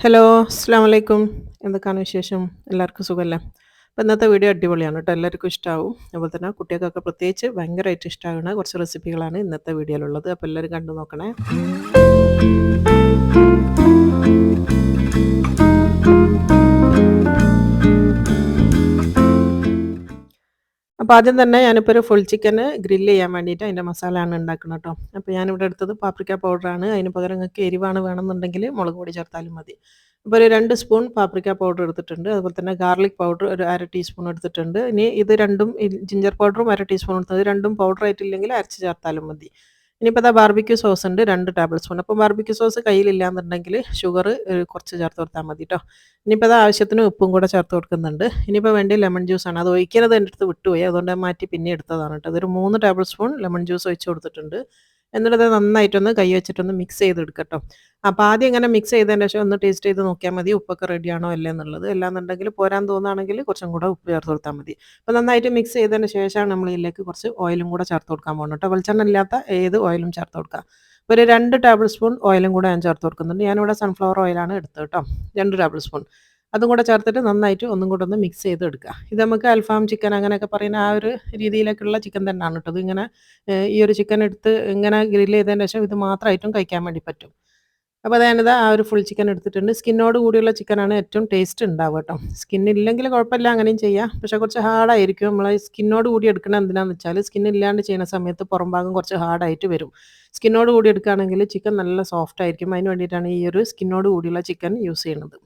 Hello, അസ്സലാമു അലൈക്കും. എന്തൊക്കെയാണ് വിശേഷം? എല്ലാവർക്കും സുഖമല്ലേ? അപ്പോൾ ഇന്നത്തെ വീഡിയോ അടിപൊളിയാണ് കേട്ടോ. എല്ലാവർക്കും ഇഷ്ടമാവും. അതുപോലെ തന്നെ കുട്ടികൾക്കൊക്കെ പ്രത്യേകിച്ച് ഭയങ്കരമായിട്ട് ഇഷ്ടമാകുന്ന കുറച്ച് റെസിപ്പികളാണ് ഇന്നത്തെ വീഡിയോയിലുള്ളത്. അപ്പോൾ എല്ലാവരും കണ്ടു നോക്കണേ. അപ്പോൾ ആദ്യം തന്നെ ഞാനിപ്പോൾ ഒരു ഫുൾ ചിക്കന് ഗ്രില്ല് ചെയ്യാൻ വേണ്ടിയിട്ട് അതിൻ്റെ മസാലയാണ് ഉണ്ടാക്കുന്നത് കേട്ടോ. അപ്പോൾ ഞാനിവിടെ എടുത്തത് പാപ്രിക്ക പൗഡറാണ്. അതിന് പകരം നിങ്ങൾക്ക് എരിവാണ് വേണമെന്നുണ്ടെങ്കിൽ മുളക് പൊടി ചേർത്താലും മതി. അപ്പോൾ ഒരു 2 സ്പൂൺ പാപ്രിക്ക പൗഡർ എടുത്തിട്ടുണ്ട്. അതുപോലെ തന്നെ ഗാർലിക് പൗഡർ ഒരു 1/2 ടീസ്പൂൺ എടുത്തിട്ടുണ്ട്. ഇനി ഇത് രണ്ടും ജിഞ്ചർ പൗഡറും 1/2 ടീസ്പൂൺ എടുത്തത് രണ്ടും പൗഡർ ആയിട്ടില്ലെങ്കിൽ അരച്ച് ചേർത്താലും മതി. ഇനിയിപ്പോൾ ദാ ബാർബിക്യൂ സോസ് ഉണ്ട് 2 ടേബിൾ സ്പൂൺ. അപ്പോൾ ബാർബിക്യൂ സോസ് കയ്യിലില്ലാന്നുണ്ടെങ്കിൽ ഷുഗർ കുറച്ച് ചേർത്ത് കൊടുത്താൽ മതി ട്ടോ. ഇനിയിപ്പോൾ അത് ആവശ്യത്തിന് ഉപ്പും കൂടെ ചേർത്ത് കൊടുക്കുന്നുണ്ട്. ഇനിയിപ്പോൾ വേണ്ടി ലെമൺ ജ്യൂസാണ്. അത് ഒഴിക്കുന്നത് എൻ്റെ അടുത്ത് വിട്ടുപോയി. അതുകൊണ്ട് മാറ്റി പിന്നെ എടുത്തതാണ് കേട്ടോ. അതൊരു 3 ടേബിൾ സ്പൂൺ ലെമൺ ജ്യൂസ് ഒഴിച്ച് കൊടുത്തിട്ടുണ്ട്. എന്നിട്ടത് നന്നായിട്ടൊന്ന് കൈ വെച്ചിട്ടൊന്ന് മിക്സ് ചെയ്തെടുക്കുക ട്ടോ. അപ്പോൾ ആദ്യം ഇങ്ങനെ മിക്സ് ചെയ്തതിന് ശേഷം ഒന്ന് ടേസ്റ്റ് ചെയ്ത് നോക്കിയാൽ മതി ഉപ്പൊക്കെ റെഡിയാണോ അല്ലേ എന്നുള്ളത്. അല്ലാന്നുണ്ടെങ്കിൽ പോരാൻ തോന്നുകയാണെങ്കിൽ കുറച്ചും കൂടെ ഉപ്പ് ചേർത്ത് കൊടുത്താൽ മതി. അപ്പോൾ നന്നായിട്ട് മിക്സ് ചെയ്തതിന് ശേഷമാണ് നമ്മൾ ഇതിലേക്ക് കുറച്ച് ഓയിലും കൂടെ ചേർത്ത് കൊടുക്കാൻ പോകുന്നത് കേട്ടോ. വെളിച്ചെണ്ണ ഇല്ലാത്ത ഏത് ഓയിലും ചേർത്ത് കൊടുക്കുക. അപ്പോൾ ഒരു 2 ടേബിൾ സ്പൂൺ ഓയിലും കൂടെ ഞാൻ ചേർത്ത് കൊടുക്കുന്നുണ്ട്. ഞാനിവിടെ സൺഫ്ലവർ ഓയിലാണ് എടുത്തത് കേട്ടോ. 2 ടേബിൾ സ്പൂൺ. അതും കൂടെ ചേർത്തിട്ട് നന്നായിട്ട് ഒന്നും കൂടെ ഒന്ന് മിക്സ് ചെയ്തെടുക്കുക. ഇത് നമുക്ക് അൽഫാം ചിക്കൻ അങ്ങനെയൊക്കെ പറയുന്ന ആ ഒരു രീതിയിലേക്കുള്ള ചിക്കൻ തന്നെയാണ് കേട്ടോ. ഇതിങ്ങനെ ഈ ഒരു ചിക്കൻ എടുത്ത് ഇങ്ങനെ ഗ്രില്ല് ചെയ്തതിന് ശേഷം ഇത് മാത്രമായിട്ടും കഴിക്കാൻ വേണ്ടി പറ്റും. അപ്പോൾ ഞാനിതാ ആ ഒരു ഫുൾ ചിക്കൻ എടുത്തിട്ടുണ്ട്. സ്കിന്നോട് കൂടിയുള്ള ചിക്കനാണ് ഏറ്റവും ടേസ്റ്റ് ഉണ്ടാവുക കേട്ടോ. സ്കിൻ ഇല്ലെങ്കിൽ കുഴപ്പമില്ല, അങ്ങനെയും ചെയ്യാം. പക്ഷേ കുറച്ച് ഹാർഡായിരിക്കും. നമ്മൾ സ്കിന്നോട് കൂടി എടുക്കുന്നത് എന്തിനാണെന്ന് വെച്ചാൽ സ്കിൻ ഇല്ലാണ്ട് ചെയ്യുന്ന സമയത്ത് പുറം ഭാഗം കുറച്ച് ഹാർഡായിട്ട് വരും. സ്കിന്നോട് കൂടി എടുക്കുകയാണെങ്കിൽ ചിക്കൻ നല്ല സോഫ്റ്റ് ആയിരിക്കും. അതിന് വേണ്ടിയിട്ടാണ് ഈ ഒരു സ്കിന്നോട് കൂടിയുള്ള ചിക്കൻ യൂസ് ചെയ്യുന്നത്.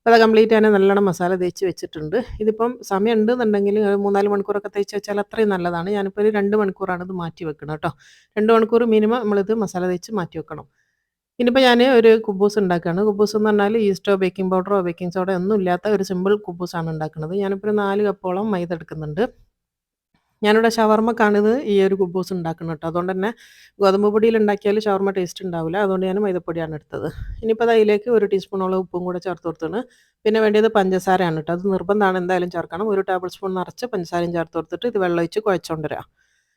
അപ്പോൾ അത് കംപ്ലീറ്റ് തന്നെ നല്ലോണം മസാല തേച്ച് വെച്ചിട്ടുണ്ട്. ഇതിപ്പം സമയം ഉണ്ടെന്നുണ്ടെങ്കിൽ 3-4 മണിക്കൂറൊക്കെ തേച്ച് വെച്ചാൽ അത്രയും നല്ലതാണ്. ഞാനിപ്പോൾ ഒരു 2 മണിക്കൂറാണ് ഇത് മാറ്റി വെക്കുന്നത് കേട്ടോ. 2 മണിക്കൂർ മിനിമം നമ്മളിത് മസാല തേച്ച് മാറ്റി വെക്കണം. ഇനിയിപ്പോൾ ഞാൻ ഒരു കുബൂസ് ഉണ്ടാക്കുകയാണ്. കുബൂസ് എന്ന് പറഞ്ഞാൽ ഈസ്റ്റോ ബേക്കിംഗ് പൗഡറോ ബേക്കിംഗ് സോഡയോ ഒന്നും ഇല്ലാത്ത ഒരു സിമ്പിൾ കുബൂസാണ് ഉണ്ടാക്കുന്നത്. ഞാനിപ്പോൾ ഒരു 4 കപ്പോളം മൈദ എടുക്കുന്നുണ്ട്. ഞാനിവിടെ ഷവർമ്മക്കാണിത് ഈ ഒരു കുബൂസ് ഉണ്ടാക്കുന്നത് കേട്ടോ. അതുകൊണ്ട് തന്നെ ഗോതമ്പ് പൊടിയിൽ ഉണ്ടാക്കിയാൽ ഷവർമ്മ ടേസ്റ്റ് ഉണ്ടാവില്ല. അതുകൊണ്ട് ഞാൻ മൈദപ്പൊടിയാണ് എടുത്തത്. ഇനിയിപ്പോൾ അതിലേക്ക് 1 ടീസ്പൂണോളം ഉപ്പും കൂടെ ചേർത്ത് കൊടുത്താണ്. പിന്നെ വേണ്ടിയത് പഞ്ചസാരയാണ് കേട്ടോ. അത് നിർബന്ധമാണ്, എന്തായാലും ചേർക്കണം. 1 ടേബിൾ സ്പൂൺ നിറച്ച് പഞ്ചസാരയും ചേർത്ത് കൊടുത്തിട്ട് ഇത് വെള്ളമൊഴിച്ച് കുഴച്ചുകൊണ്ടുവരിക.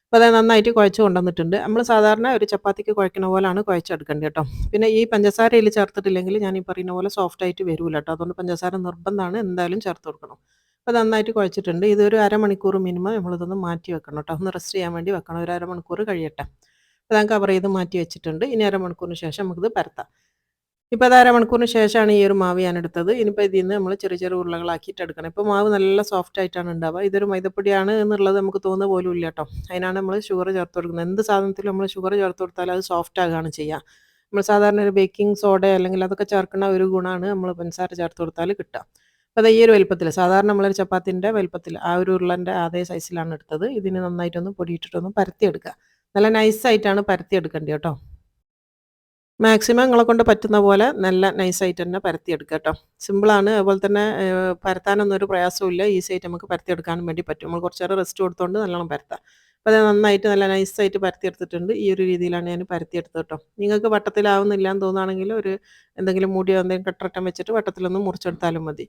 അപ്പോൾ അത് നന്നായിട്ട് കുഴച്ച് കൊണ്ടുവന്നിട്ടുണ്ട്. നമ്മൾ സാധാരണ ഒരു ചപ്പാത്തിക്ക് കുഴക്കുന്ന പോലെയാണ് കുഴച്ചെടുക്കേണ്ടത് കേട്ടോ. പിന്നെ ഈ പഞ്ചസാര ഇതിൽ ചേർത്തിട്ടില്ലെങ്കിൽ ഞാൻ ഈ പറയുന്ന പോലെ സോഫ്റ്റ് ആയിട്ട് വരില്ല കേട്ടോ. അതുകൊണ്ട് പഞ്ചസാര നിർബന്ധമാണ്, എന്തായാലും ചേർത്ത് കൊടുക്കണം. അപ്പോൾ നന്നായിട്ട് കുഴച്ചിട്ടുണ്ട്. ഇതൊരു അരമണിക്കൂർ മിനിമം നമ്മളിതൊന്ന് മാറ്റി വെക്കണം കേട്ടോ. ഒന്ന് റെസ്റ്റ് ചെയ്യാൻ വേണ്ടി വെക്കണം. ഒരു അരമണിക്കൂർ കഴിയട്ടെ. അപ്പോൾ ഞാൻ കവർ ചെയ്ത് മാറ്റി വെച്ചിട്ടുണ്ട്. ഇനി അരമണിക്കൂറിന് ശേഷം നമുക്കിത് പരത്താം. ഇപ്പോൾ അത് അരമണിക്കൂറിന് ശേഷമാണ് ഈ ഒരു മാവ് ഞാൻ എടുത്തത്. ഇനിയിപ്പോൾ ഇതിൽ നിന്ന് നമ്മൾ ചെറിയ ചെറിയ ഉരുളകളാക്കിയിട്ട് എടുക്കണം. ഇപ്പോൾ മാവ് നല്ല സോഫ്റ്റ് ആയിട്ടാണ് ഉണ്ടാവുക. ഇതൊരു മൈദപ്പൊടിയാണ് എന്നുള്ളത് നമുക്ക് തോന്നുക പോലും ഇല്ല കേട്ടോ. അതിനാണ് നമ്മൾ ഷുഗർ ചേർത്ത് കൊടുക്കുന്നത്. എന്ത് സാധനത്തിലും നമ്മൾ ഷുഗർ ചേർത്ത് കൊടുത്താൽ അത് സോഫ്റ്റ് ആകുകയാണ് ചെയ്യുക. നമ്മൾ സാധാരണ ഒരു ബേക്കിംഗ് സോഡ അല്ലെങ്കിൽ അതൊക്കെ ചേർക്കുന്ന ഒരു ഗുണമാണ് നമ്മൾ പഞ്ചസാര ചേർത്ത് കൊടുത്താൽ കിട്ടുക. അപ്പോൾ അത് ഈ ഒരു വലുപ്പത്തിൽ സാധാരണ നമ്മളൊരു ചപ്പാത്തിൻ്റെ വലുപ്പത്തിൽ ആ ഒരു ഉരുളൻ്റെ അതേ സൈസിലാണ് എടുത്തത്. ഇതിന് നന്നായിട്ടൊന്ന് പൊടിയിട്ടിട്ടൊന്ന് പരത്തിയെടുക്കുക. നല്ല നൈസായിട്ടാണ് പരത്തിയെടുക്കേണ്ടത് കേട്ടോ. മാക്സിമം ഇങ്ങളെ കൊണ്ട് പറ്റുന്ന പോലെ നല്ല നൈസായിട്ട് തന്നെ പരത്തിയെടുക്കുക കേട്ടോ. സിമ്പിളാണ്. അതുപോലെ തന്നെ പരത്താനൊന്നും ഒരു പ്രയാസവുമില്ല. ഈസി ആയിട്ട് നമുക്ക് പരത്തിയെടുക്കാനും വേണ്ടി പറ്റും. നമ്മൾ കുറച്ച് നേരം റെസ്റ്റ് കൊടുത്തുകൊണ്ട് നല്ലോണം പരത്താം. അപ്പോൾ അത് നന്നായിട്ട് നല്ല നൈസായിട്ട് പരത്തിയെടുത്തിട്ടുണ്ട്. ഈ ഒരു രീതിയിലാണ് ഞാൻ പരത്തിയെടുത്തത് കേട്ടോ. നിങ്ങൾക്ക് വട്ടത്തിലാവുന്നില്ല എന്ന് തോന്നുകയാണെങ്കിൽ ഒരു എന്തെങ്കിലും മൂടിയോ എന്തെങ്കിലും കട്ടറട്ടം വെച്ചിട്ട് വട്ടത്തിലൊന്ന് മുറിച്ചെടുത്താലും മതി.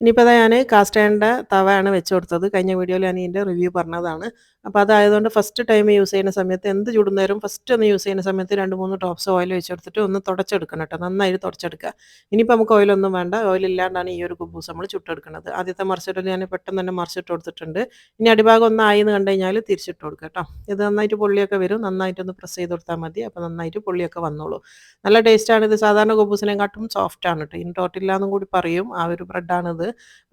ഇനിയിപ്പോൾ അതാ ഞാൻ കാസ്റ്റ് അയണിൻ്റെ തവയാണ് വെച്ച് കൊടുത്തത്. കഴിഞ്ഞ വീഡിയോയിൽ ഞാൻ ഇതിൻ്റെ റിവ്യൂ പറഞ്ഞതാണ്. അപ്പോൾ അതായതുകൊണ്ട് ഫസ്റ്റ് ടൈം യൂസ് ചെയ്യുന്ന സമയത്ത് എന്ത് ചുടുന്നേരം ഫസ്റ്റ് ഒന്ന് യൂസ് ചെയ്യുന്ന സമയത്ത് 2-3 ഡ്രോപ്സ് ഓയിൽ ഒഴിച്ച് കൊടുത്തിട്ട് ഒന്ന് തുടച്ചെടുക്കണം കേട്ടോ. നന്നായിട്ട് തുടച്ചെടുക്കുക. ഇനിയിപ്പോൾ നമുക്ക് ഓയിലൊന്നും വേണ്ട. ഓയിലില്ലാണ്ടാണ് ഈ ഒരു കുബൂസ് നമ്മൾ ചുട്ടെടുക്കുന്നത്. ആദ്യത്തെ മറിച്ചിട്ടിൽ ഞാൻ പെട്ടെന്ന് തന്നെ മറിച്ചിട്ട് കൊടുത്തിട്ടുണ്ട്. ഇനി അടിഭാഗം ഒന്ന് ആയി എന്ന് കണ്ടു കഴിഞ്ഞാൽ തിരിച്ചിട്ട് കൊടുക്കുക കേട്ടോ. ഇത് നന്നായിട്ട് പൊള്ളിയൊക്കെ വരും. നന്നായിട്ടൊന്ന് പ്രസ് ചെയ്ത് കൊടുത്താൽ മതി. അപ്പോൾ നന്നായിട്ട് പൊള്ളിയൊക്കെ വന്നോളൂ. നല്ല ടേസ്റ്റാണ്. ഇത് സാധാരണ കുബൂസിനെക്കാട്ടും സോഫ്റ്റാണ് കേട്ടോ. ഇൻടോട്ടില്ല എന്നും കൂടി പറയും. ആ ഒരു ബ്രെഡാണിത്.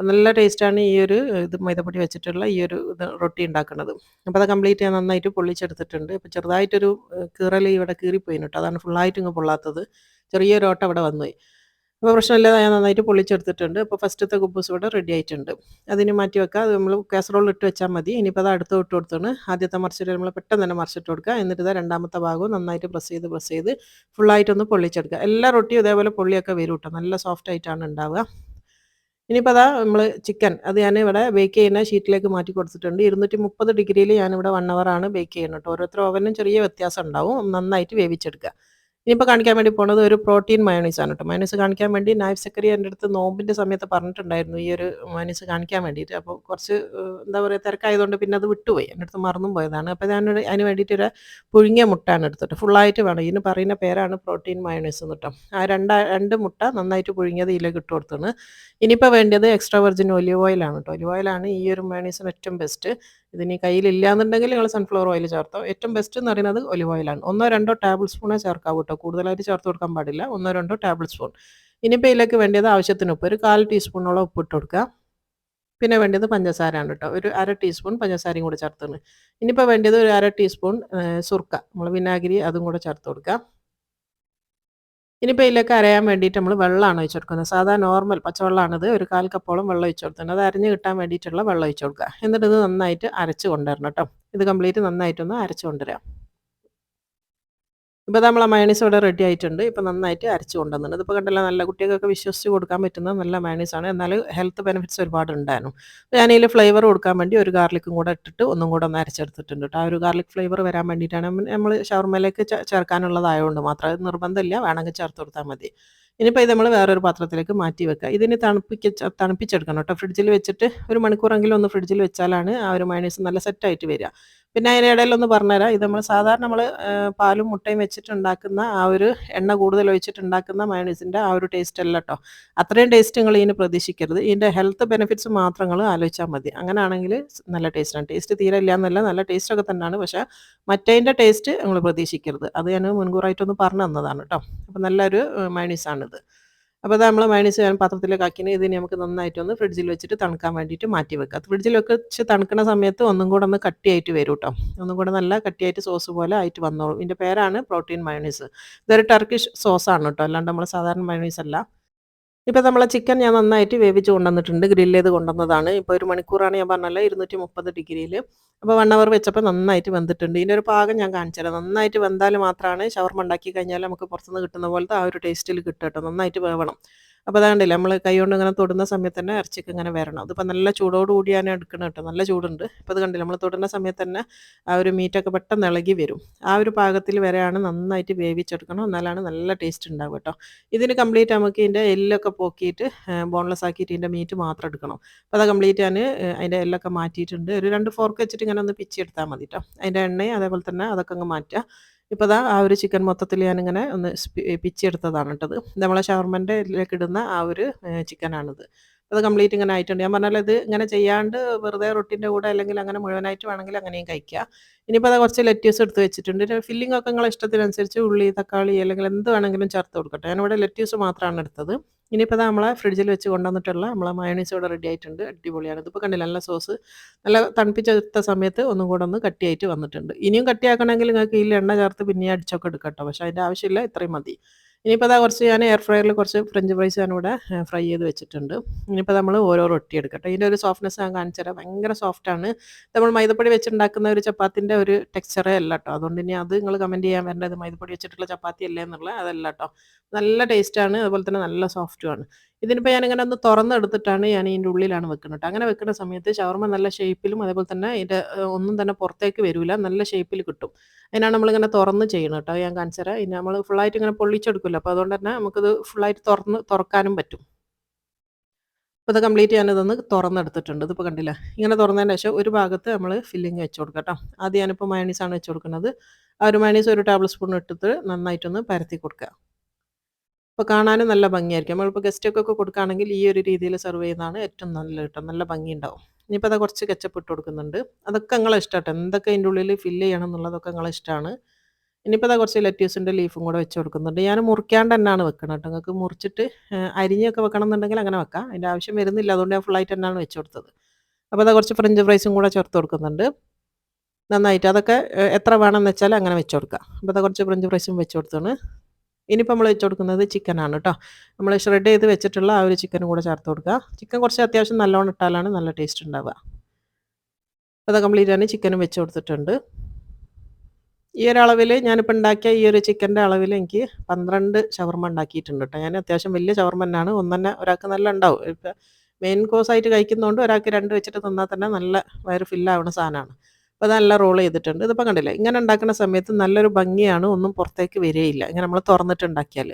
നല്ല ടേസ്റ്റാണ് ഈ ഒരു ഇത് മൈദപ്പൊടി വെച്ചിട്ടുള്ള ഈ ഒരു ഇത് റൊട്ടി ഉണ്ടാക്കുന്നത്. അപ്പോൾ അത് കംപ്ലീറ്റ് ഞാൻ നന്നായിട്ട് പൊള്ളിച്ചെടുത്തിട്ടുണ്ട്. ഇപ്പോൾ ചെറുതായിട്ടൊരു കീറൽ ഇവിടെ കീറിപ്പോയിന് കേട്ടോ. അതാണ് ഫുള്ളായിട്ട് ഇങ്ങ് പൊള്ളാത്തത്. ചെറിയൊരു ഓട്ട അവിടെ വന്നുപോയി. അപ്പോൾ പ്രശ്നമില്ലാതെ ഞാൻ നന്നായിട്ട് പൊള്ളിച്ചെടുത്തിട്ടുണ്ട്. അപ്പോൾ ഫസ്റ്റത്തെ കുബൂസ് ഇവിടെ റെഡി ആയിട്ടുണ്ട്. അതിന് മാറ്റി വെക്കുക. അത് നമ്മൾ കാസറോളിൽ ഇട്ട് വെച്ചാൽ മതി. ഇനിയിപ്പോൾ അത് അടുത്ത് ഇട്ട് കൊടുത്താണ്. ആദ്യത്തെ മറിച്ചിട്ട് നമ്മൾ പെട്ടെന്ന് തന്നെ മറിച്ചിട്ട് കൊടുക്കുക. എന്നിട്ട് ഇത് രണ്ടാമത്തെ ഭാഗവും നന്നായിട്ട് പ്രസ് ചെയ്ത് ഫുള്ളായിട്ടൊന്ന് പൊള്ളിച്ചെടുക്കുക. എല്ലാ റൊട്ടിയും ഇതേപോലെ പൊള്ളിയൊക്കെ വരും കേട്ടോ. നല്ല സോഫ്റ്റ് ആയിട്ടാണ് ഉണ്ടാവുക. ഇനിയിപ്പോൾ അതാ നമ്മൾ ചിക്കൻ അത് ഞാൻ ഇവിടെ ബേക്ക് ചെയ്യുന്ന ഷീറ്റിലേക്ക് മാറ്റി കൊടുത്തിട്ടുണ്ട്. 230 ഡിഗ്രിയിൽ ഞാനിവിടെ 1 ഹവറാണ് ബേക്ക് ചെയ്യുന്നത് കേട്ടോ. ഓരോരുത്തർ ഓവനും ചെറിയ വ്യത്യാസം ഉണ്ടാവും. നന്നായിട്ട് വേവിച്ചെടുക്കുക. ഇനിയിപ്പോൾ കാണിക്കാൻ വേണ്ടി പോണത് ഒരു പ്രോട്ടീൻ മയോണൈസാണ് കേട്ടോ. മയോണൈസ് കാണിക്കാൻ വേണ്ടി നായിഫ് സക്കറിയ എൻ്റെ അടുത്ത് നോമ്പിൻ്റെ സമയത്ത് പറഞ്ഞിട്ടുണ്ടായിരുന്നു ഈ ഒരു മയോണൈസ് കാണിക്കാൻ വേണ്ടിയിട്ട്. അപ്പോൾ കുറച്ച് എന്താ പറയുക തിരക്കായതുകൊണ്ട് പിന്നെ അത് വിട്ടുപോയി. എൻ്റെ അടുത്ത് മറന്നും പോയതാണ്. അപ്പോൾ ഞാൻ അതിന് വേണ്ടിയിട്ടൊരു പുഴുങ്ങിയ മുട്ടയാണ് എടുത്തിട്ട് ഫുള്ളായിട്ട് വേണം. ഇതിന് പറയുന്ന പേരാണ് പ്രോട്ടീൻ മയോണൈസ് എന്ന് കേട്ടോ. ആ രണ്ട് മുട്ട നന്നായിട്ട് പുഴുങ്ങിയത് ഇതിലേക്ക് ഇട്ട് കൊടുത്താണ്. ഇനിയിപ്പോൾ വേണ്ടത് എക്സ്ട്രാ വെർജിൻ ഒലിവ് ഓയിലാണ് കേട്ടോ. ഒലിവ് ഓയിലാണ് ഈ ഒരു മയോണൈസിന് ഏറ്റവും ബെസ്റ്റ്. ഇതിനി കയ്യിലില്ലാന്നുണ്ടെങ്കിൽ നിങ്ങൾ സൺഫ്ലവർ ഓയിൽ ചേർത്തോ. ഏറ്റവും ബെസ്റ്റ് എന്ന് പറയുന്നത് ഒലിവ് ഓയിലാണ്. 1-2 ടേബിൾ സ്പൂണേ ചേർക്കാവൂ കേട്ടോ. കൂടുതലായിട്ട് ചേർത്ത് കൊടുക്കാൻ പാടില്ല. 1-2 ടേബിൾ സ്പൂൺ. ഇനിയിപ്പോൾ ഇതിലേക്ക് വേണ്ടത് ആവശ്യത്തിന് ഉപ്പ്. ഒരു 1/4 ടീസ്പൂണോളം ഉപ്പ് ഇട്ട് കൊടുക്കുക. പിന്നെ വേണ്ടത് പഞ്ചസാരയാണ് കേട്ടോ. ഒരു 1/2 ടീസ്പൂൺ പഞ്ചസാരയും കൂടെ ചേർത്താണ്. ഇനിയിപ്പോൾ വേണ്ടത് ഒരു 1/2 ടീസ്പൂൺ സുർക്ക, നമ്മൾ വിനാഗിരി അതും കൂടെ ചേർത്ത് കൊടുക്കുക. ഇനിയിപ്പോൾ ഇതിലേക്ക് അരയാൻ വേണ്ടിയിട്ട് നമ്മൾ വെള്ളമാണ് ഒഴിച്ച് കൊടുക്കുന്നത്. സാധാ നോർമൽ പച്ചവെള്ളമാണിത്. ഒരു 1/4 കപ്പോളം വെള്ളം ഒഴിച്ച് കൊടുത്തിട്ടുണ്ട്. അത് അരഞ്ഞ് കിട്ടാൻ വേണ്ടിയിട്ടുള്ള വെള്ളം ഒഴിച്ച് കൊടുക്കുക. എന്നിട്ട് ഇത് നന്നായിട്ട് അരച്ച് കൊണ്ടുവരണം കേട്ടോ. ഇത് കംപ്ലീറ്റ് നന്നായിട്ടൊന്ന് അരച്ച് കൊണ്ടുവരാം. ഇപ്പോൾ നമ്മളെ മയോണൈസ് ഇവിടെ റെഡി ആയിട്ടുണ്ട്. ഇപ്പോൾ നന്നായിട്ട് അരച്ച് കൊണ്ടുവന്നിട്ടുണ്ട്. ഇതിപ്പോൾ കണ്ടല്ലോ, നല്ല കുട്ടികൾക്കൊക്കെ വിശ്വസിച്ച് കൊടുക്കാൻ പറ്റുന്ന നല്ല മയോണൈസാണ്. എന്നാൽ ഹെൽത്ത് ബെനിഫിറ്റ്സ് ഒരുപാട് ഉണ്ടായിരുന്നു. അപ്പോൾ ഞാനതിൽ ഫ്ലേവർ കൊടുക്കാൻ വേണ്ടി ഒരു ഗാർലിക്കും കൂടെ ഇട്ടിട്ട് ഒന്നും കൂടെ ഒന്ന് അരച്ചെടുത്തിട്ടുണ്ട് കേട്ടോ. ആ ഒരു ഗാർലിക് ഫ്ലേവർ വരാൻ വേണ്ടിയിട്ടാണ്. നമ്മൾ ഷവർമയിലേക്ക് ചേർക്കാനുള്ളതായതുകൊണ്ട് മാത്രം. അത് നിർബന്ധമില്ല, വേണമെങ്കിൽ ചേർത്ത് കൊടുത്താൽ മതി. ഇനിയിപ്പോൾ ഇത് നമ്മൾ വേറൊരു പാത്രത്തിലേക്ക് മാറ്റി വെക്കുക. ഇതിന് തണുപ്പിച്ചെടുക്കണം കേട്ടോ. ഫ്രിഡ്ജിൽ വെച്ചിട്ട് ഒരു മണിക്കൂറെങ്കിലും ഒന്ന് ഫ്രിഡ്ജിൽ വെച്ചാലാണ് ആ ഒരു മയോണൈസ് നല്ല സെറ്റായിട്ട് വരിക. പിന്നെ അതിനിടയിലൊന്ന് പറഞ്ഞുതരാം. ഇത് നമ്മൾ പാലും മുട്ടയും വെച്ചിട്ടുണ്ടാക്കുന്ന ആ ഒരു എണ്ണ കൂടുതൽ ഒഴിച്ചിട്ടുണ്ടാക്കുന്ന മയോണൈസിൻ്റെ ആ ഒരു ടേസ്റ്റ് അല്ല കേട്ടോ. അത്രയും ടേസ്റ്റ് നിങ്ങൾ ഇതിന് പ്രതീക്ഷിക്കരുത്. ഇതിൻ്റെ ഹെൽത്ത് ബെനിഫിറ്റ്സ് മാത്രം നിങ്ങൾ ആലോചിച്ചാൽ മതി. അങ്ങനെയാണെങ്കിൽ നല്ല ടേസ്റ്റാണ്. ടേസ്റ്റ് തീരെ ഇല്ല എന്നല്ല, നല്ല ടേസ്റ്റൊക്കെ തന്നെയാണ്. പക്ഷേ മറ്റേതിൻ്റെ ടേസ്റ്റ് നിങ്ങൾ പ്രതീക്ഷിക്കരുത്. അത് ഞാൻ മുൻകൂറായിട്ടൊന്ന് പറഞ്ഞു തന്നതാണ് കേട്ടോ. അപ്പോൾ നല്ലൊരു മയോണൈസാണിത്. അപ്പോൾ അത് നമ്മൾ മയോണൈസ് ഞാൻ പാത്രത്തിലേക്ക് ആക്കിയിട്ട് ഇതിന് നമുക്ക് നന്നായിട്ടൊന്ന് ഫ്രിഡ്ജിൽ വെച്ചിട്ട് തണുക്കാൻ വേണ്ടിയിട്ട് മാറ്റി വെക്കുക. ഫ്രിഡ്ജിൽ വെച്ച് തണുക്കുന്ന സമയത്ത് ഒന്നും കൂടെ ഒന്ന് കട്ടിയായിട്ട് വരും കേട്ടോ. ഒന്നും കൂടെ നല്ല കട്ടിയായിട്ട് സോസ് പോലെ ആയിട്ട് വന്നോളും. ഇതിൻ്റെ പേരാണ് പ്രോട്ടീൻ മയോണൈസ്. ഇതൊരു ടർക്കിഷ് സോസാണ് കേട്ടോ, അല്ലാണ്ട് നമ്മൾ സാധാരണ മയോണൈസ് അല്ല. ഇപ്പോൾ നമ്മളെ ചിക്കൻ ഞാൻ നന്നായിട്ട് വേവിച്ച് കൊണ്ടുവന്നിട്ടുണ്ട്. ഗ്രില്ല് ചെയ്ത് കൊണ്ടുവന്നതാണ്. ഇപ്പോൾ ഒരു മണിക്കൂറാണ് ഞാൻ പറഞ്ഞല്ലോ, 230 ഡിഗ്രിയിൽ. അപ്പോൾ 1 അവർ വെച്ചപ്പോൾ നന്നായിട്ട് വെന്തിട്ടുണ്ട്. ഇതിൻ്റെ ഒരു പാകം ഞാൻ കാണിച്ചു തരാം. നന്നായിട്ട് വെന്താൽ മാത്രമാണ് ഷവർമ ഉണ്ടാക്കി കഴിഞ്ഞാൽ നമുക്ക് പുറത്തുനിന്ന് കിട്ടുന്ന പോലത്തെ ആ ഒരു ടേസ്റ്റിൽ കിട്ടും കേട്ടോ. നന്നായിട്ട് വേവണം. അപ്പോൾ അതാണ്ടില്ല, നമ്മൾ കൈ കൊണ്ട് ഇങ്ങനെ തൊടുന്ന സമയത്ത് തന്നെ ഇറച്ചിക്ക് ഇങ്ങനെ വരണം. അതിപ്പോൾ നല്ല ചൂടോട് കൂടിയാണ് എടുക്കണം കേട്ടോ. നല്ല ചൂടുണ്ട്. ഇപ്പോൾ അത് കണ്ടില്ല, നമ്മൾ തൊടുന്ന സമയത്ത് തന്നെ ആ ഒരു മീറ്റൊക്കെ പെട്ടെന്ന് ഇളകി വരും. ആ ഒരു പാകത്തിൽ വരെയാണ് നന്നായിട്ട് വേവിച്ചെടുക്കണം. എന്നാലാണ് നല്ല ടേസ്റ്റ് ഉണ്ടാവുക കേട്ടോ. ഇതിന് കംപ്ലീറ്റ് നമുക്ക് ഇതിൻ്റെ എല്ലൊക്കെ പോക്കിയിട്ട് ബോൺലെസ് ആക്കിയിട്ട് ഇതിൻ്റെ മീറ്റ് മാത്രം എടുക്കണം. അപ്പോൾ അത് കംപ്ലീറ്റ് ഞാൻ അതിൻ്റെ എല്ലൊക്കെ മാറ്റിയിട്ടുണ്ട്. ഒരു 2 ഫോർക്ക് വെച്ചിട്ട് ഇങ്ങനെ ഒന്ന് പിച്ചെടുത്താൽ മതി കേട്ടോ. അതിൻ്റെ എണ്ണയും അതേപോലെ തന്നെ അതൊക്കെ അങ്ങ് മാറ്റുക. ഇപ്പോൾ ദാ ആ ഒരു ചിക്കൻ മൊത്തത്തിൽ ഞാനിങ്ങനെ ഒന്ന് പിച്ചെടുത്തതാണ് കേട്ടത്. ഇത് നമ്മളെ ഷവർമൻ്റെ ഇതിലേക്ക് ഇടുന്ന ആ ഒരു ചിക്കനാണിത്. അത് കംപ്ലീറ്റ് ഇങ്ങനെ ആയിട്ടുണ്ട്. ഞാൻ പറഞ്ഞല്ലോ, ഇത് ഇങ്ങനെ ചെയ്യാണ്ട് വെറുതെ റൊട്ടിൻ്റെ കൂടെ അല്ലെങ്കിൽ അങ്ങനെ മുഴുവനായിട്ട് വേണമെങ്കിൽ അങ്ങനെയും കഴിക്കുക. ഇനിയിപ്പോൾ അത് കുറച്ച് ലെറ്റ്യൂസ് എടുത്ത് വെച്ചിട്ടുണ്ട്. ഫില്ലിംഗ് ഒക്കെ നിങ്ങളെ ഇഷ്ടത്തിനനുസരിച്ച് ഉള്ളി, തക്കാളി അല്ലെങ്കിൽ എന്ത് വേണമെങ്കിലും ചേർത്ത് കൊടുക്കട്ടെ. ഞാനിവിടെ ലെറ്റ്യൂസ് മാത്രമാണ് എടുത്തത്. ഇനിയിപ്പോൾ അത് നമ്മളെ ഫ്രിഡ്ജിൽ വെച്ച് കൊണ്ടുവന്നിട്ടുള്ള നമ്മളെ മയോണൈസ് ഇവിടെ റെഡി ആയിട്ടുണ്ട്. അടിപൊളിയാണ്. ഇതിപ്പോൾ കണ്ടില്ല, നല്ല സോസ് നല്ല തണുപ്പിച്ചെടുത്ത സമയത്ത് ഒന്നും കൂടെ ഒന്ന് കട്ടിയായിട്ട് വന്നിട്ടുണ്ട്. ഇനിയും കട്ടിയാക്കണമെങ്കിൽ നിങ്ങൾക്ക് ഇതിൽ എണ്ണ ചേർത്ത് പിന്നെ അടിച്ചൊക്കെ എടുക്കാം കേട്ടോ. പക്ഷേ അതിൻ്റെ ആവശ്യമില്ല, ഇത്രയും മതി. ഇനിയിപ്പോൾ അതാ കുറച്ച് ഞാൻ എയർ ഫ്രയറിൽ കുറച്ച് ഫ്രഞ്ച് ഫ്രൈസ് ഞാനിവിടെ ഫ്രൈ ചെയ്ത് വെച്ചിട്ടുണ്ട്. ഇനിയിപ്പോൾ നമ്മൾ ഓരോ റൊട്ടി എടുക്കട്ടെ. ഇതിൻ്റെ ഒരു സോഫ്റ്റ്നെസ് ഞാൻ കാണിച്ചു തരാം. ഭയങ്കര സോഫ്റ്റാണ്. നമ്മൾ മൈദപ്പൊടി വെച്ചുണ്ടാക്കുന്ന ഒരു ചപ്പാത്തിൻ്റെ ഒരു ടെക്സ്ചറേ അല്ല കേട്ടോ. അതുകൊണ്ട് ഇനി അത് നിങ്ങൾ കമൻറ്റ് ചെയ്യാൻ വരേണ്ടത് മൈദപ്പൊടി വെച്ചിട്ടുള്ള ചപ്പാത്തി അല്ലേ എന്നുള്ള അതല്ല കേട്ടോ. നല്ല ടേസ്റ്റാണ്, അതുപോലെ തന്നെ നല്ല സോഫ്റ്റുമാണ്. ഇതിനിപ്പോൾ ഞാനിങ്ങനെ ഒന്ന് തുറന്നെടുത്തിട്ടാണ് ഞാൻ ഇതിൻ്റെ ഉള്ളിലാണ് വെക്കുന്നത് കേട്ടോ. അങ്ങനെ വെക്കുന്ന സമയത്ത് ഷവർമ നല്ല ഷേപ്പിലും അതേപോലെ തന്നെ ഇതിൻ്റെ ഒന്നും തന്നെ പുറത്തേക്ക് വരില്ല, നല്ല ഷേപ്പിൽ കിട്ടും. അതിനാണ് നമ്മളിങ്ങനെ തുറന്ന് ചെയ്യണം കേട്ടോ. ഞാൻ കാണിച്ചു തരാം. ഇനി നമ്മൾ ഫുള്ളായിട്ട് ഇങ്ങനെ പൊള്ളിച്ചെടുക്കുമല്ലോ, അപ്പോൾ അതുകൊണ്ട് തന്നെ നമുക്കിത് ഫുള്ളായിട്ട് തുറക്കാനും പറ്റും. അപ്പോൾ ഇത് കംപ്ലീറ്റ് ഞാനിതൊന്ന് തുറന്നെടുത്തിട്ടുണ്ട്. ഇതിപ്പോൾ കണ്ടില്ല, ഇങ്ങനെ തുറന്നതിന് ശേഷം ഒരു ഭാഗത്ത് നമ്മൾ ഫില്ലിങ് വെച്ച് കൊടുക്കാം കേട്ടോ. ആദ്യം ഞാനിപ്പോൾ മയോണൈസാണ് വെച്ച് കൊടുക്കുന്നത്. ആ ഒരു മയോണൈസ് ഒരു ടേബിൾ സ്പൂൺ ഇട്ടിട്ട് നന്നായിട്ടൊന്ന് പരത്തി കൊടുക്കുക. അപ്പോൾ കാണാനും നല്ല ഭംഗിയായിരിക്കും. നമ്മളിപ്പോൾ ഗസ്റ്റൊക്കെ കൊടുക്കുകയാണെങ്കിൽ ഈ ഒരു രീതിയിൽ സെർവ് ചെയ്യുന്നതാണ് ഏറ്റവും നല്ലത് കേട്ടോ. നല്ല ഭംഗിയുണ്ടാവും. ഇനിയിപ്പോൾ അത് കുറച്ച് കെച്ചപ്പ് ഇട്ട് കൊടുക്കുന്നുണ്ട്. അതൊക്കെ നിങ്ങളെ ഇഷ്ടം കേട്ടോ. എന്തൊക്കെ അതിൻ്റെ ഉള്ളിൽ ഫില്ല് ചെയ്യണം എന്നുള്ളതൊക്കെ നിങ്ങളെ ഇഷ്ടമാണ്. ഇനിയിപ്പോൾ അത് കുറച്ച് ലെറ്റ്യൂസിൻ്റെ ലീഫും കൂടെ വെച്ച് കൊടുക്കുന്നുണ്ട്. ഞാൻ മുറിക്കാണ്ട് തന്നെയാണ് വെക്കണം കേട്ടോ. നിങ്ങൾക്ക് മുറിച്ചിട്ട് അരിഞ്ഞൊക്കെ വെക്കണം എന്നുണ്ടെങ്കിൽ അങ്ങനെ വെക്കാം. അതിൻ്റെ ആവശ്യം വരുന്നില്ല, അതുകൊണ്ട് ഞാൻ ഫുള്ളായിട്ട് തന്നെയാണ് വെച്ച് കൊടുത്തത്. അപ്പോൾ അത് കുറച്ച് ഫ്രഞ്ച് ഫ്രൈസും കൂടെ ചേർത്ത് കൊടുക്കുന്നുണ്ട്. നന്നായിട്ട് അതൊക്കെ എത്ര വേണമെന്ന് വെച്ചാൽ അങ്ങനെ വെച്ച് കൊടുക്കുക. അപ്പോൾ അത് കുറച്ച് ഫ്രഞ്ച് ഫ്രൈസും വെച്ച് കൊടുത്താണ്. ഇനിയിപ്പോൾ നമ്മൾ വെച്ച് കൊടുക്കുന്നത് ചിക്കനാണ് കേട്ടോ. നമ്മൾ ഷ്രെഡ് ചെയ്ത് വെച്ചിട്ടുള്ള ആ ഒരു ചിക്കനും കൂടെ ചേർത്ത് കൊടുക്കുക. ചിക്കൻ കുറച്ച് അത്യാവശ്യം നല്ലോണം ഇട്ടാലാണ് നല്ല ടേസ്റ്റ് ഉണ്ടാവുക. അപ്പോൾ അത് കംപ്ലീറ്റ് ആണ് ചിക്കനും വെച്ച് കൊടുത്തിട്ടുണ്ട്. ഈ ഒരു അളവിൽ ഞാനിപ്പോൾ ഉണ്ടാക്കിയ ഈ ഒരു ചിക്കൻ്റെ അളവിൽ എനിക്ക് 12 ഷവർമ ഉണ്ടാക്കിയിട്ടുണ്ട് കേട്ടോ. ഞാൻ അത്യാവശ്യം വലിയ ഷവർമ തന്നെയാണ്. ഒന്ന് തന്നെ ഒരാൾക്ക് നല്ല ഉണ്ടാവും. ഇപ്പോൾ മെയിൻ കോഴ്സായിട്ട് കഴിക്കുന്നതുകൊണ്ട് ഒരാൾക്ക് 2 വെച്ചിട്ട് തിന്നാൽ തന്നെ നല്ല വയറ് ഫില്ലാവുന്ന സാധനമാണ്. അപ്പോൾ അത് നല്ല റോൾ ചെയ്തിട്ടുണ്ട്. ഇതിപ്പോൾ കണ്ടില്ലേ, ഇങ്ങനെ ഉണ്ടാക്കുന്ന സമയത്ത് നല്ലൊരു ഭംഗിയാണ്, ഒന്നും പുറത്തേക്ക് വരികയില്ല ഇങ്ങനെ നമ്മൾ തുറന്നിട്ട് ഉണ്ടാക്കിയാൽ.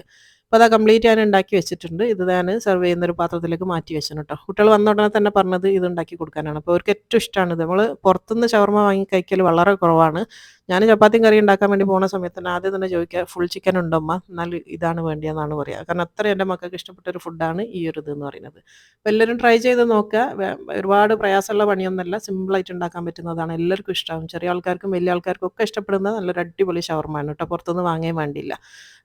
അപ്പോൾ അത് കംപ്ലീറ്റ് ഞാൻ ഉണ്ടാക്കി വെച്ചിട്ടുണ്ട്. ഇത് ഞാൻ സെർവ് ചെയ്യുന്നൊരു പാത്രത്തിലേക്ക് മാറ്റി വെച്ചു കേട്ടോ. കുട്ടികൾ വന്ന ഉടനെ തന്നെ പറഞ്ഞത് ഇത് ഉണ്ടാക്കി കൊടുക്കാനാണ്. അപ്പോൾ അവർക്ക് ഏറ്റവും ഇഷ്ടമാണ് ഇത്. നമ്മൾ പുറത്തുനിന്ന് ഷവർമ്മ വാങ്ങി കഴിക്കൽ വളരെ കുറവാണ്. ഞാൻ ചപ്പാത്തിയും കറി ഉണ്ടാക്കാൻ വേണ്ടി പോകുന്ന സമയത്ത് തന്നെ ആദ്യം തന്നെ ചോദിക്കുക, ഫുൾ ചിക്കൻ ഉണ്ടോ അമ്മ, എന്നാൽ ഇതാണ് വേണ്ടിയെന്നാണ് പറയുക. കാരണം അത്ര എൻ്റെ മക്കൾക്ക് ഇഷ്ടപ്പെട്ട ഒരു ഫുഡാണ് ഈ ഒരു ഇതെന്ന് പറയുന്നത്. അപ്പോൾ എല്ലാവരും ട്രൈ ചെയ്ത് നോക്കുക. ഒരുപാട് പ്രയാസമുള്ള പണിയൊന്നുമല്ല, സിമ്പിളായിട്ട് ഉണ്ടാക്കാൻ പറ്റുന്നതാണ്. എല്ലാവർക്കും ഇഷ്ടമാവും. ചെറിയ ആൾക്കാർക്കും വലിയ ആൾക്കാർക്കും ഒക്കെ ഇഷ്ടപ്പെടുന്ന നല്ലൊരു അടിപൊളി ഷവർമ്മയാണ് കേട്ടോ. പുറത്തുനിന്ന് വാങ്ങാൻ വേണ്ടിയില്ല.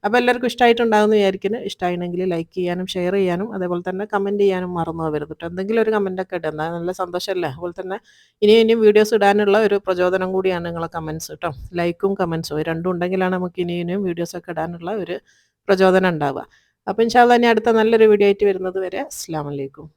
അപ്പോൾ എല്ലാവർക്കും ഇഷ്ടമായിട്ടുണ്ടാകുമെന്ന് വിചാരിക്കുന്നു. ഇഷ്ടമായിരുന്നെങ്കിൽ ലൈക്ക് ചെയ്യാനും ഷെയർ ചെയ്യാനും അതേപോലെ തന്നെ കമൻറ്റ് ചെയ്യാനും മറന്നു പോകരുത് കേട്ടോ. എന്തെങ്കിലും ഒരു കമൻറ്റൊക്കെ ഇടുക, എന്നാൽ നല്ല സന്തോഷമല്ലേ. അതുപോലെ തന്നെ ഇനിയും വീഡിയോസ് ഇടാനുള്ള ഒരു പ്രചോദനം കൂടിയാണ് നിങ്ങളെ കമൻറ്റ്സ് കേട്ടോ. ലൈക്കും കമൻറ്റ്സും രണ്ടും ഉണ്ടെങ്കിലാണ് നമുക്ക് ഇനിയും വീഡിയോസൊക്കെ ഇടാനുള്ള ഒരു പ്രചോദനം ഉണ്ടാവുക. അപ്പോൾ ഇൻഷാ അല്ലാഹ് ഇനി അടുത്ത നല്ലൊരു വീഡിയോ ആയിട്ട് വരുന്നത് വരെ അസ്സലാമു അലൈക്കും.